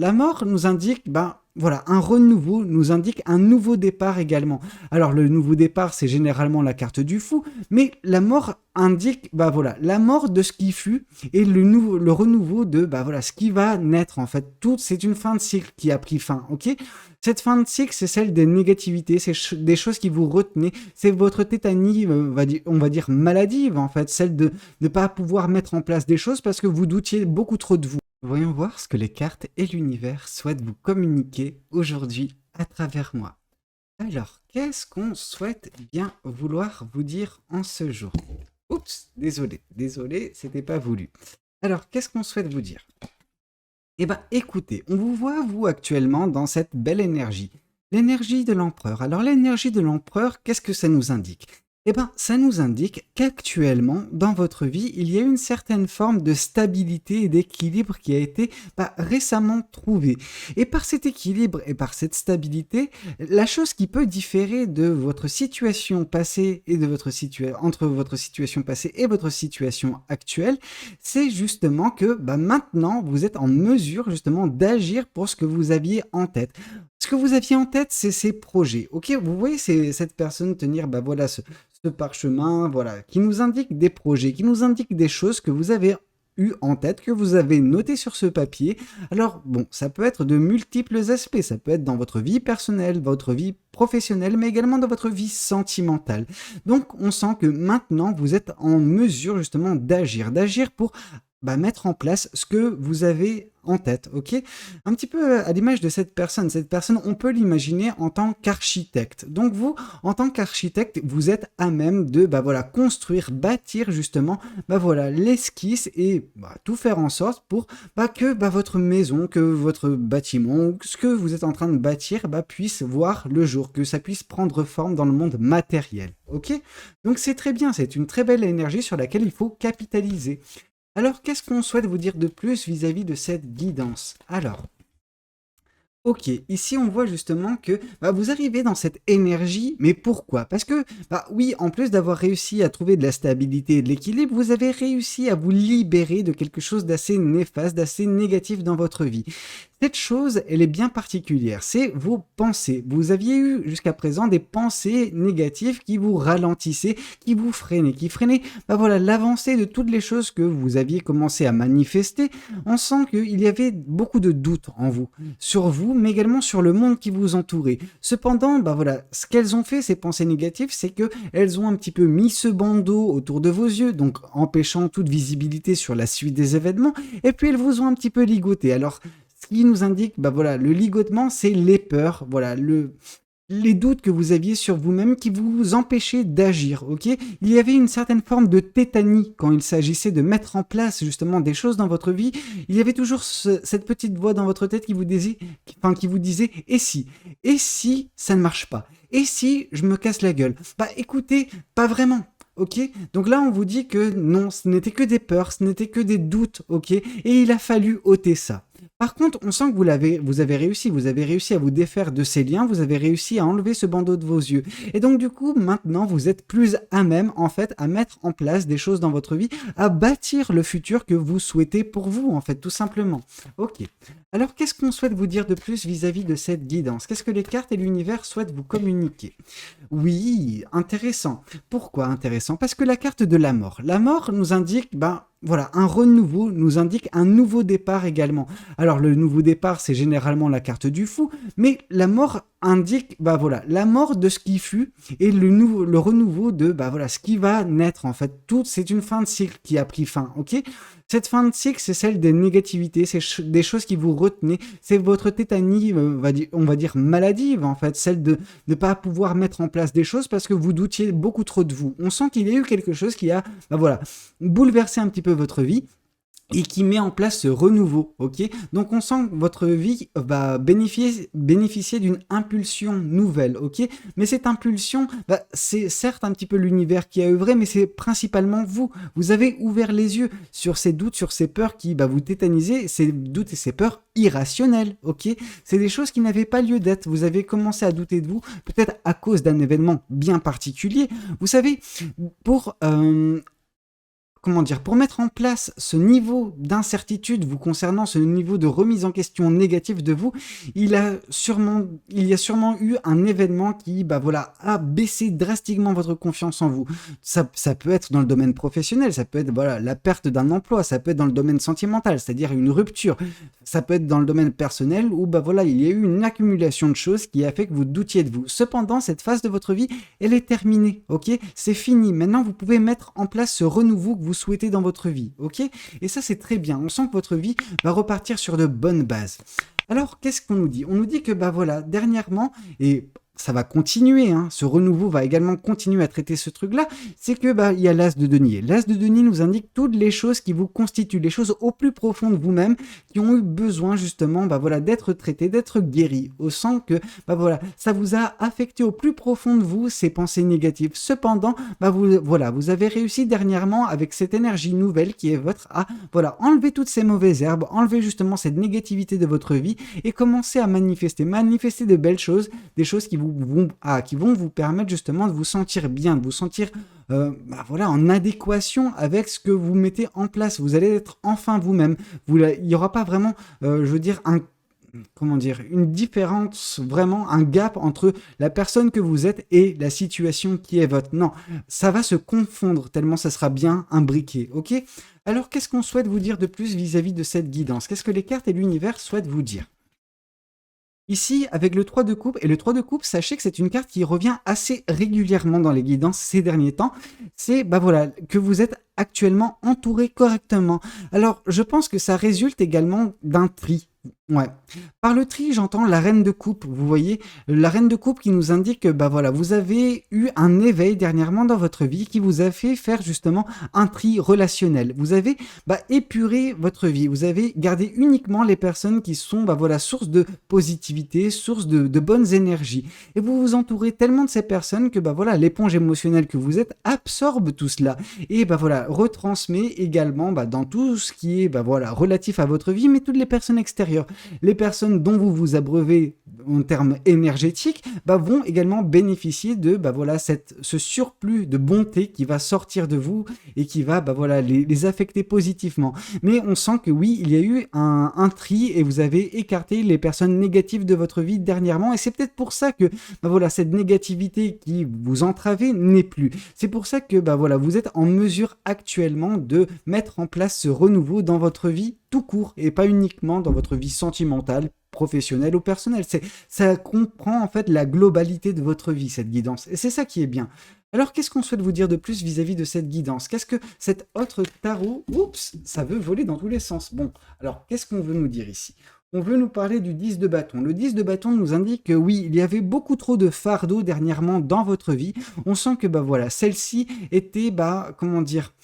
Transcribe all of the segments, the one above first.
La mort nous indique, voilà, un renouveau, nous indique un nouveau départ également. Alors le nouveau départ, c'est généralement la carte du fou, mais la mort indique, voilà, la mort de ce qui fut et le renouveau de, voilà, ce qui va naître en fait. Tout, c'est une fin de cycle qui a pris fin, ok. Cette fin de cycle, c'est celle des négativités, c'est des choses qui vous retenaient, c'est votre tétanie, on va dire maladive en fait, celle de ne pas pouvoir mettre en place des choses parce que vous doutiez beaucoup trop de vous. Voyons voir ce que les cartes et l'univers souhaitent vous communiquer aujourd'hui à travers moi. Alors, qu'est-ce qu'on souhaite bien vouloir vous dire en ce jour? Oups, désolé, c'était pas voulu. Alors, qu'est-ce qu'on souhaite vous dire? Eh ben, écoutez, on vous voit, vous, actuellement, dans cette belle énergie. L'énergie de l'empereur. Alors, l'énergie de l'empereur, qu'est-ce que ça nous indique? Eh ben, ça nous indique qu'actuellement, dans votre vie, il y a une certaine forme de stabilité et d'équilibre qui a été récemment trouvée. Et par cet équilibre et par cette stabilité, la chose qui peut différer de votre situation passée et de entre votre situation passée et votre situation actuelle, c'est justement que maintenant, vous êtes en mesure justement d'agir pour ce que vous aviez en tête. Ce que vous aviez en tête, c'est ces projets. Ok, vous voyez cette personne tenir voilà, ce parchemin, voilà, qui nous indique des projets, qui nous indique des choses que vous avez eu en tête, que vous avez noté sur ce papier. Alors, bon, ça peut être de multiples aspects. Ça peut être dans votre vie personnelle, votre vie professionnelle, mais également dans votre vie sentimentale. Donc, on sent que maintenant, vous êtes en mesure justement d'agir pour mettre en place ce que vous avez en tête, ok? Un petit peu à l'image de cette personne. Cette personne, on peut l'imaginer en tant qu'architecte. Donc vous, en tant qu'architecte, vous êtes à même de voilà, construire, bâtir justement voilà, l'esquisse et tout faire en sorte pour que votre maison, que votre bâtiment, ce que vous êtes en train de bâtir puisse voir le jour, que ça puisse prendre forme dans le monde matériel, ok? Donc c'est très bien, c'est une très belle énergie sur laquelle il faut capitaliser. Alors, qu'est-ce qu'on souhaite vous dire de plus vis-à-vis de cette guidance? Alors, ok, ici on voit justement que vous arrivez dans cette énergie, mais pourquoi? Parce que, oui, en plus d'avoir réussi à trouver de la stabilité et de l'équilibre, vous avez réussi à vous libérer de quelque chose d'assez néfaste, d'assez négatif dans votre vie. Cette chose, elle est bien particulière, c'est vos pensées. Vous aviez eu jusqu'à présent des pensées négatives qui vous ralentissaient, qui freinaient voilà, l'avancée de toutes les choses que vous aviez commencé à manifester. On sent qu'il y avait beaucoup de doutes en vous, sur vous, mais également sur le monde qui vous entourait. Cependant, voilà, ce qu'elles ont fait, ces pensées négatives, c'est qu'elles ont un petit peu mis ce bandeau autour de vos yeux, donc empêchant toute visibilité sur la suite des événements, et puis elles vous ont un petit peu ligoté. Alors, ce qui nous indique, voilà, le ligotement, c'est les peurs, voilà, les doutes que vous aviez sur vous-même qui vous empêchaient d'agir, ok? Il y avait une certaine forme de tétanie quand il s'agissait de mettre en place justement des choses dans votre vie. Il y avait toujours cette petite voix dans votre tête qui vous disait, et si? Et si ça ne marche pas? Et si je me casse la gueule? Écoutez, pas vraiment. Ok, donc là on vous dit que non, ce n'était que des peurs, ce n'était que des doutes, ok, et il a fallu ôter ça. Par contre, on sent que vous avez réussi à vous défaire de ces liens, vous avez réussi à enlever ce bandeau de vos yeux. Et donc du coup, maintenant, vous êtes plus à même, en fait, à mettre en place des choses dans votre vie, à bâtir le futur que vous souhaitez pour vous, en fait, tout simplement. Ok. Alors, qu'est-ce qu'on souhaite vous dire de plus vis-à-vis de cette guidance? Qu'est-ce que les cartes et l'univers souhaitent vous communiquer? Oui, intéressant. Pourquoi intéressant? Parce que la carte de la mort nous indique, voilà, un renouveau, nous indique un nouveau départ également. Alors le nouveau départ, c'est généralement la carte du fou, mais la mort indique, voilà, la mort de ce qui fut et le renouveau de, voilà, ce qui va naître en fait. Tout, c'est une fin de cycle qui a pris fin, ok? Cette fin de cycle, c'est celle des négativités, c'est des choses qui vous retenaient, c'est votre tétanie, on va dire maladive en fait, celle de ne pas pouvoir mettre en place des choses parce que vous doutiez beaucoup trop de vous. On sent qu'il y a eu quelque chose qui a, voilà, bouleversé un petit peu votre vie et qui met en place ce renouveau, ok? Donc on sent que votre vie va bénéficier d'une impulsion nouvelle, ok? Mais cette impulsion, c'est certes un petit peu l'univers qui a œuvré, mais c'est principalement vous. Vous avez ouvert les yeux sur ces doutes, sur ces peurs qui vous tétanisaient, ces doutes et ces peurs irrationnelles, ok? C'est des choses qui n'avaient pas lieu d'être. Vous avez commencé à douter de vous, peut-être à cause d'un événement bien particulier. Vous savez, pour comment dire, pour mettre en place ce niveau d'incertitude vous concernant, ce niveau de remise en question négative de vous, il y a sûrement eu un événement qui, bah voilà, a baissé drastiquement votre confiance en vous. Ça peut être dans le domaine professionnel, ça peut être voilà, la perte d'un emploi, ça peut être dans le domaine sentimental, c'est-à-dire une rupture. Ça peut être dans le domaine personnel où bah voilà, il y a eu une accumulation de choses qui a fait que vous doutiez de vous. Cependant, cette phase de votre vie, elle est terminée, ok? C'est fini. Maintenant, vous pouvez mettre en place ce renouveau que vous souhaitez dans votre vie, ok? Et ça, c'est très bien. On sent que votre vie va repartir sur de bonnes bases. Alors, qu'est-ce qu'on nous dit? On nous dit que, bah voilà, dernièrement, et ça va continuer, hein, ce renouveau va également continuer à traiter ce truc-là, c'est que bah il y a l'as de denier. L'as de denier nous indique toutes les choses qui vous constituent, les choses au plus profond de vous-même, qui ont eu besoin justement bah voilà, d'être traitées, d'être guéries, au sens que bah voilà, ça vous a affecté au plus profond de vous, ces pensées négatives. Cependant, bah vous avez réussi dernièrement avec cette énergie nouvelle qui est votre à voilà, enlever toutes ces mauvaises herbes, enlever justement cette négativité de votre vie et commencer à manifester de belles choses, des choses qui qui vont vous permettre justement de vous sentir bien, de vous sentir bah voilà, en adéquation avec ce que vous mettez en place. Vous allez être enfin vous-même. Il n'y aura pas vraiment, je veux dire, comment dire, une différence, vraiment un gap entre la personne que vous êtes et la situation qui est votre. Non, ça va se confondre tellement ça sera bien imbriqué, ok? Alors, qu'est-ce qu'on souhaite vous dire de plus vis-à-vis de cette guidance? Qu'est-ce que les cartes et l'univers souhaitent vous dire? Ici, avec le 3 de coupe, et le 3 de coupe, sachez que c'est une carte qui revient assez régulièrement dans les guidances ces derniers temps, c'est bah voilà, que vous êtes actuellement entouré correctement. Alors, je pense que ça résulte également d'un tri. Ouais. Par le tri, j'entends la reine de coupe, vous voyez, la reine de coupe qui nous indique que bah voilà, vous avez eu un éveil dernièrement dans votre vie qui vous a fait faire justement un tri relationnel. Vous avez bah, épuré votre vie, vous avez gardé uniquement les personnes qui sont bah voilà, source de positivité, source de bonnes énergies. Et vous vous entourez tellement de ces personnes que bah voilà, l'éponge émotionnelle que vous êtes absorbe tout cela et bah voilà, retransmet également bah, dans tout ce qui est bah voilà, relatif à votre vie, mais toutes les personnes extérieures. Les personnes dont vous vous abreuvez en termes énergétiques bah, vont également bénéficier de bah, voilà, ce surplus de bonté qui va sortir de vous et qui va bah, voilà, les affecter positivement. Mais on sent que oui, il y a eu un tri et vous avez écarté les personnes négatives de votre vie dernièrement et c'est peut-être pour ça que bah, voilà, cette négativité qui vous entravait n'est plus. C'est pour ça que bah, voilà, vous êtes en mesure actuellement de mettre en place ce renouveau dans votre vie tout court et pas uniquement dans votre vie sentimentale, professionnelle ou personnelle. Ça comprend en fait la globalité de votre vie, cette guidance. Et c'est ça qui est bien. Alors, qu'est-ce qu'on souhaite vous dire de plus vis-à-vis de cette guidance? Qu'est-ce que cet autre tarot, oups, ça veut voler dans tous les sens. Bon, alors, qu'est-ce qu'on veut nous dire ici? On veut nous parler du 10 de bâton. Le 10 de bâton nous indique que oui, il y avait beaucoup trop de fardeaux dernièrement dans votre vie. On sent que, bah voilà, celle-ci était, bah, comment dire,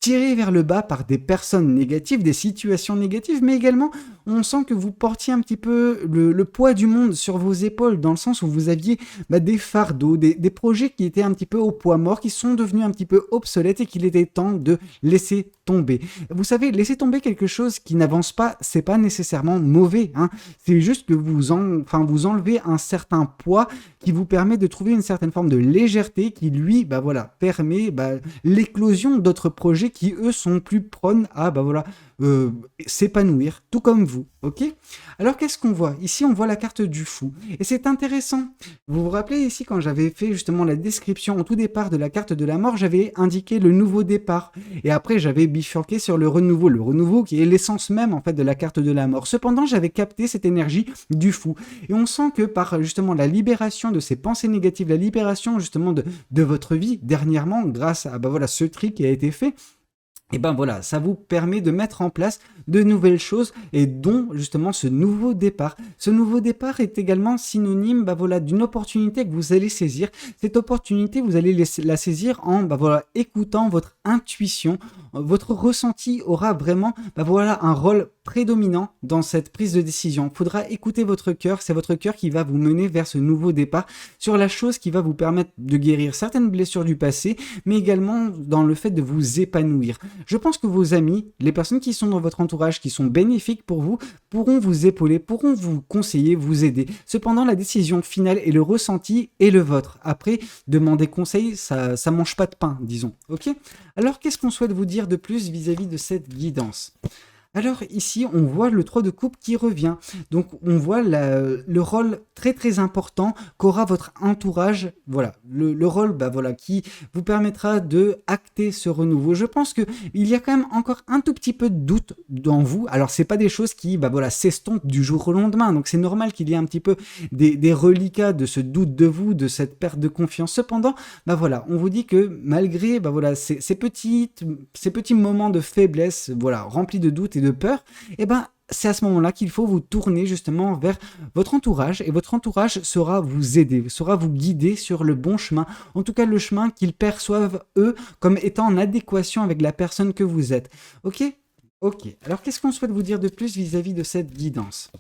tiré vers le bas par des personnes négatives, des situations négatives, mais également on sent que vous portiez un petit peu le poids du monde sur vos épaules, dans le sens où vous aviez bah, des fardeaux, des projets qui étaient un petit peu au poids mort, qui sont devenus un petit peu obsolètes et qu'il était temps de laisser tomber. Vous savez, laisser tomber quelque chose qui n'avance pas, c'est pas nécessairement mauvais, hein. C'est juste que vous enlevez un certain poids qui vous permet de trouver une certaine forme de légèreté qui, lui, bah voilà, permet bah, l'éclosion d'autres projets qui, eux, sont plus prônes à bah voilà, s'épanouir, tout comme vous, ok? Alors, qu'est-ce qu'on voit? Ici, on voit la carte du fou. Et c'est intéressant. Vous vous rappelez ici, quand j'avais fait justement la description au tout départ de la carte de la mort, j'avais indiqué le nouveau départ. Et après, j'avais bifurqué sur le renouveau qui est l'essence même, en fait, de la carte de la mort. Cependant, j'avais capté cette énergie du fou. Et on sent que par, justement, la libération de ces pensées négatives, la libération, justement, de votre vie, dernièrement, grâce à, bah voilà, ce tri qui a été fait, et ben voilà, ça vous permet de mettre en place de nouvelles choses et dont justement ce nouveau départ. Ce nouveau départ est également synonyme bah voilà, d'une opportunité que vous allez saisir. Cette opportunité, vous allez la saisir en bah voilà, écoutant votre intuition. Votre ressenti aura vraiment bah voilà, un rôle prédominant dans cette prise de décision. Il faudra écouter votre cœur, c'est votre cœur qui va vous mener vers ce nouveau départ sur la chose qui va vous permettre de guérir certaines blessures du passé, mais également dans le fait de vous épanouir. je pense que vos amis, les personnes qui sont dans votre entourage, qui sont bénéfiques pour vous, pourront vous épauler, pourront vous conseiller, vous aider. Cependant, la décision finale et le ressenti est le vôtre. Après, demander conseil, ça mange pas de pain, disons. Ok? Alors, qu'est-ce qu'on souhaite vous dire de plus vis-à-vis de cette guidance? Alors ici, on voit le 3 de coupe qui revient. Donc on voit le rôle très très important qu'aura votre entourage. Voilà, le rôle voilà, qui vous permettra de acter ce renouveau. Je pense qu'il y a quand même encore un tout petit peu de doute dans vous. Alors c'est pas des choses qui voilà, s'estompent du jour au lendemain. Donc c'est normal qu'il y ait un petit peu des reliquats de ce doute de vous, de cette perte de confiance. Cependant, voilà, on vous dit que malgré voilà, ces petits moments de faiblesse, voilà, remplis de doutes et de peur, c'est à ce moment-là qu'il faut vous tourner justement vers votre entourage et votre entourage saura vous aider, saura vous guider sur le bon chemin, en tout cas le chemin qu'ils perçoivent eux comme étant en adéquation avec la personne que vous êtes. Ok? Ok. Alors qu'est-ce qu'on souhaite vous dire de plus vis-à-vis de cette guidance?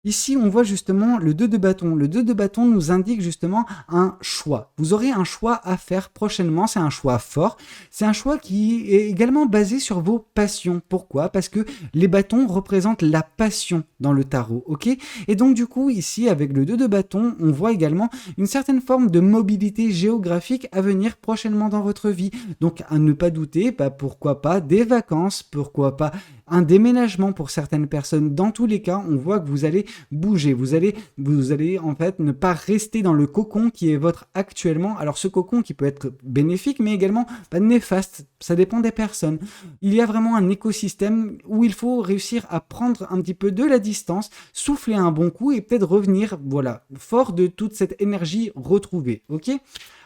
Ici, on voit justement le 2 de bâton. Le 2 de bâton nous indique justement un choix. Vous aurez un choix à faire prochainement. C'est un choix fort. C'est un choix qui est également basé sur vos passions. Pourquoi? Parce que les bâtons représentent la passion dans le tarot. Ok? Et donc, du coup, ici, avec le 2 de bâton, on voit également une certaine forme de mobilité géographique à venir prochainement dans votre vie. Donc, à ne pas douter, pourquoi pas des vacances, pourquoi pas un déménagement pour certaines personnes. Dans tous les cas, on voit que vous allez bouger, vous allez en fait ne pas rester dans le cocon qui est votre actuellement. Alors ce cocon qui peut être bénéfique mais également néfaste, ça dépend des personnes. Il y a vraiment un écosystème où il faut réussir à prendre un petit peu de la distance, souffler un bon coup et peut-être revenir voilà, fort de toute cette énergie retrouvée. Ok?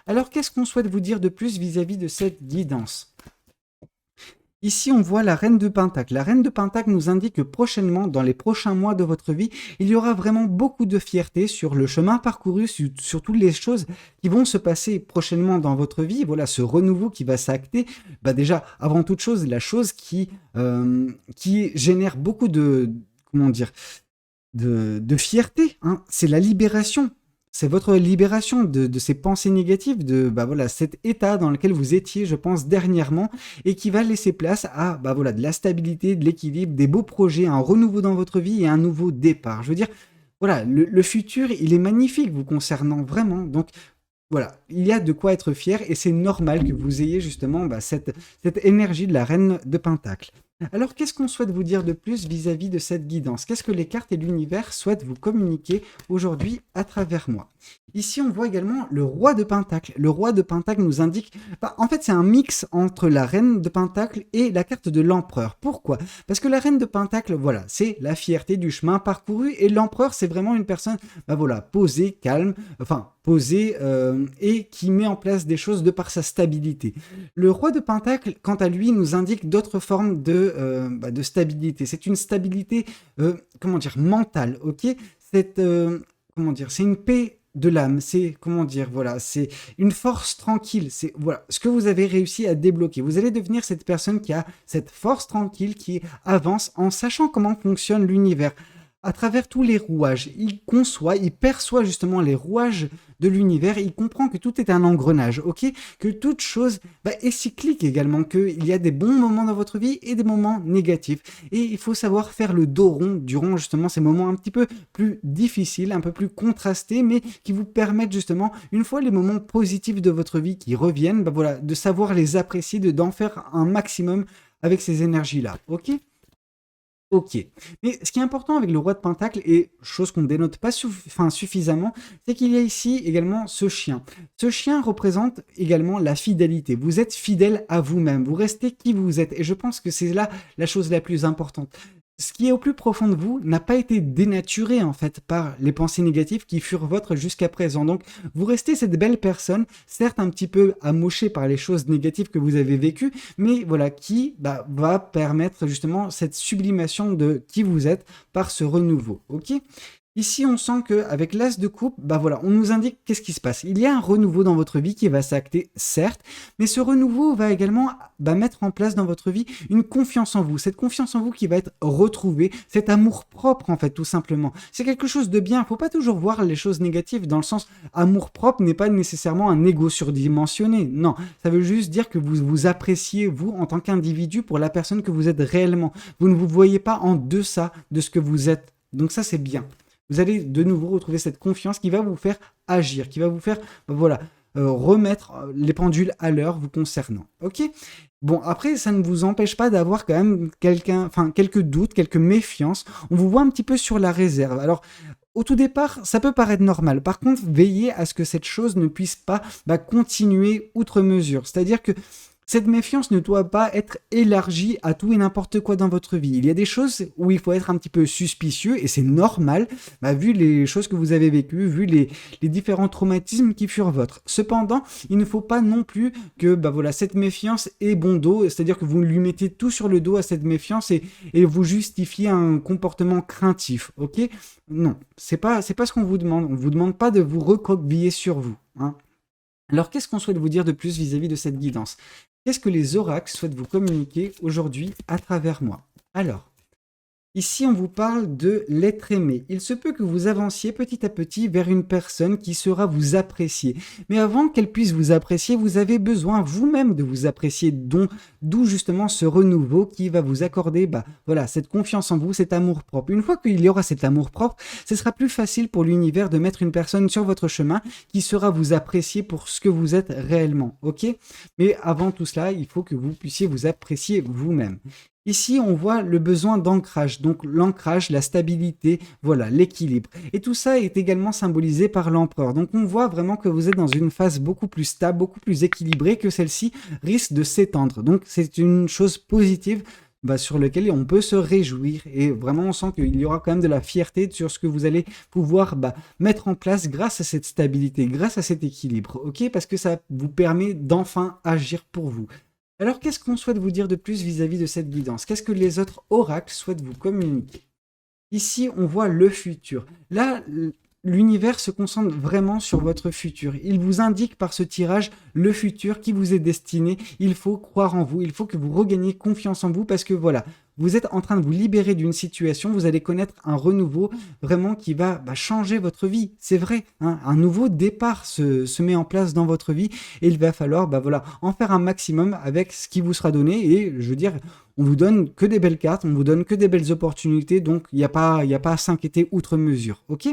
Alors qu'est-ce qu'on souhaite vous dire de plus vis-à-vis de cette guidance? Ici, on voit la reine de Pentacle. La reine de Pentacle nous indique que prochainement, dans les prochains mois de votre vie, il y aura vraiment beaucoup de fierté sur le chemin parcouru, sur toutes les choses qui vont se passer prochainement dans votre vie. Voilà, ce renouveau qui va s'acter. Déjà, avant toute chose, la chose qui génère beaucoup de, comment dire, de fierté, hein, c'est la libération. C'est votre libération de ces pensées négatives, de voilà, cet état dans lequel vous étiez, je pense, dernièrement, et qui va laisser place à voilà, de la stabilité, de l'équilibre, des beaux projets, un renouveau dans votre vie et un nouveau départ. Je veux dire, voilà, le futur, il est magnifique vous concernant vraiment. Donc, voilà, il y a de quoi être fier et c'est normal que vous ayez justement cette énergie de la reine de Pentacle. Alors, qu'est-ce qu'on souhaite vous dire de plus vis-à-vis de cette guidance? Qu'est-ce que les cartes et l'univers souhaitent vous communiquer aujourd'hui à travers moi? Ici, on voit également le roi de Pentacle. Le roi de Pentacle nous indique... en fait, c'est un mix entre la reine de Pentacle et la carte de l'empereur. Pourquoi? Parce que la reine de Pentacle, voilà, c'est la fierté du chemin parcouru et l'empereur, c'est vraiment une personne voilà, posée, calme, posée et qui met en place des choses de par sa stabilité. Le roi de Pentacle, quant à lui, nous indique d'autres formes de stabilité. C'est une stabilité, mentale, ok? C'est une paix de l'âme, c'est voilà, c'est une force tranquille, c'est voilà ce que vous avez réussi à débloquer. Vous allez devenir cette personne qui a cette force tranquille qui avance en sachant comment fonctionne l'univers. À travers tous les rouages, il conçoit, il perçoit justement les rouages de l'univers, il comprend que tout est un engrenage, ok? Que toute chose est cyclique également, qu'il y a des bons moments dans votre vie et des moments négatifs. Et il faut savoir faire le dos rond durant justement ces moments un petit peu plus difficiles, un peu plus contrastés, mais qui vous permettent justement, une fois les moments positifs de votre vie qui reviennent, voilà, de savoir les apprécier, d'en faire un maximum avec ces énergies-là, ok? Ok. Mais ce qui est important avec le roi de Pentacle, et chose qu'on ne dénote pas suffisamment, c'est qu'il y a ici également ce chien. Ce chien représente également la fidélité. Vous êtes fidèle à vous-même, vous restez qui vous êtes. Et je pense que c'est là la chose la plus importante. Ce qui est au plus profond de vous n'a pas été dénaturé en fait par les pensées négatives qui furent vôtres jusqu'à présent. Donc vous restez cette belle personne, certes un petit peu amochée par les choses négatives que vous avez vécues, mais voilà qui va permettre justement cette sublimation de qui vous êtes par ce renouveau. Ok ? Ici, on sent qu'avec l'as de coupe, bah voilà, on nous indique qu'est-ce qui se passe. Il y a un renouveau dans votre vie qui va s'acter, certes, mais ce renouveau va également mettre en place dans votre vie une confiance en vous. Cette confiance en vous qui va être retrouvée, cet amour-propre en fait, tout simplement. C'est quelque chose de bien. Il ne faut pas toujours voir les choses négatives dans le sens amour-propre n'est pas nécessairement un ego surdimensionné. Non, ça veut juste dire que vous vous appréciez, vous, en tant qu'individu, pour la personne que vous êtes réellement. Vous ne vous voyez pas en deçà de ce que vous êtes. Donc ça, c'est bien. Vous allez de nouveau retrouver cette confiance qui va vous faire agir, qui va vous faire remettre les pendules à l'heure vous concernant. Ok. Bon, après, ça ne vous empêche pas d'avoir quand même quelques doutes, quelques méfiances. On vous voit un petit peu sur la réserve. Alors, au tout départ, ça peut paraître normal. Par contre, veillez à ce que cette chose ne puisse pas continuer outre mesure. C'est-à-dire que cette méfiance ne doit pas être élargie à tout et n'importe quoi dans votre vie. Il y a des choses où il faut être un petit peu suspicieux et c'est normal, vu les choses que vous avez vécues, vu les différents traumatismes qui furent vôtres. Cependant, il ne faut pas non plus que cette méfiance ait bon dos, c'est-à-dire que vous lui mettez tout sur le dos à cette méfiance et vous justifiez un comportement craintif, ok? Non, c'est pas ce qu'on vous demande. On vous demande pas de vous recroqueviller sur vous, hein. Alors, qu'est-ce qu'on souhaite vous dire de plus vis-à-vis de cette guidance? Qu'est-ce que les oracles souhaitent vous communiquer aujourd'hui à travers moi? Alors, ici, on vous parle de l'être aimé. Il se peut que vous avanciez petit à petit vers une personne qui sera vous apprécier. Mais avant qu'elle puisse vous apprécier, vous avez besoin vous-même de vous apprécier. D'où justement ce renouveau qui va vous accorder cette confiance en vous, cet amour-propre. Une fois qu'il y aura cet amour-propre, ce sera plus facile pour l'univers de mettre une personne sur votre chemin qui sera vous apprécier pour ce que vous êtes réellement. Ok? Mais avant tout cela, il faut que vous puissiez vous apprécier vous-même. Ici, on voit le besoin d'ancrage, donc l'ancrage, la stabilité, voilà, l'équilibre. Et tout ça est également symbolisé par l'empereur. Donc on voit vraiment que vous êtes dans une phase beaucoup plus stable, beaucoup plus équilibrée, que celle-ci risque de s'étendre. Donc c'est une chose positive sur laquelle on peut se réjouir. Et vraiment, on sent qu'il y aura quand même de la fierté sur ce que vous allez pouvoir mettre en place grâce à cette stabilité, grâce à cet équilibre, ok? Parce que ça vous permet d'enfin agir pour vous. Alors, qu'est-ce qu'on souhaite vous dire de plus vis-à-vis de cette guidance? Qu'est-ce que les autres oracles souhaitent vous communiquer? Ici, on voit le futur. Là, l'univers se concentre vraiment sur votre futur. Il vous indique par ce tirage le futur qui vous est destiné. Il faut croire en vous, il faut que vous regagniez confiance en vous parce que voilà, vous êtes en train de vous libérer d'une situation, vous allez connaître un renouveau vraiment qui va changer votre vie. C'est vrai, hein, un nouveau départ se met en place dans votre vie et il va falloir en faire un maximum avec ce qui vous sera donné. Et je veux dire, on vous donne que des belles cartes, on vous donne que des belles opportunités, donc il n'y a pas à s'inquiéter outre mesure, ok?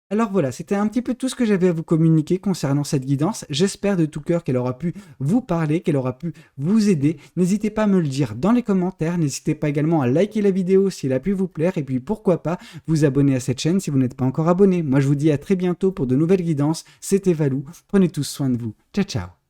Alors voilà, c'était un petit peu tout ce que j'avais à vous communiquer concernant cette guidance. J'espère de tout cœur qu'elle aura pu vous parler, qu'elle aura pu vous aider. N'hésitez pas à me le dire dans les commentaires. N'hésitez pas également à liker la vidéo si elle a pu vous plaire. Et puis pourquoi pas vous abonner à cette chaîne si vous n'êtes pas encore abonné. Moi je vous dis à très bientôt pour de nouvelles guidances. C'était Valou. Prenez tous soin de vous. Ciao ciao.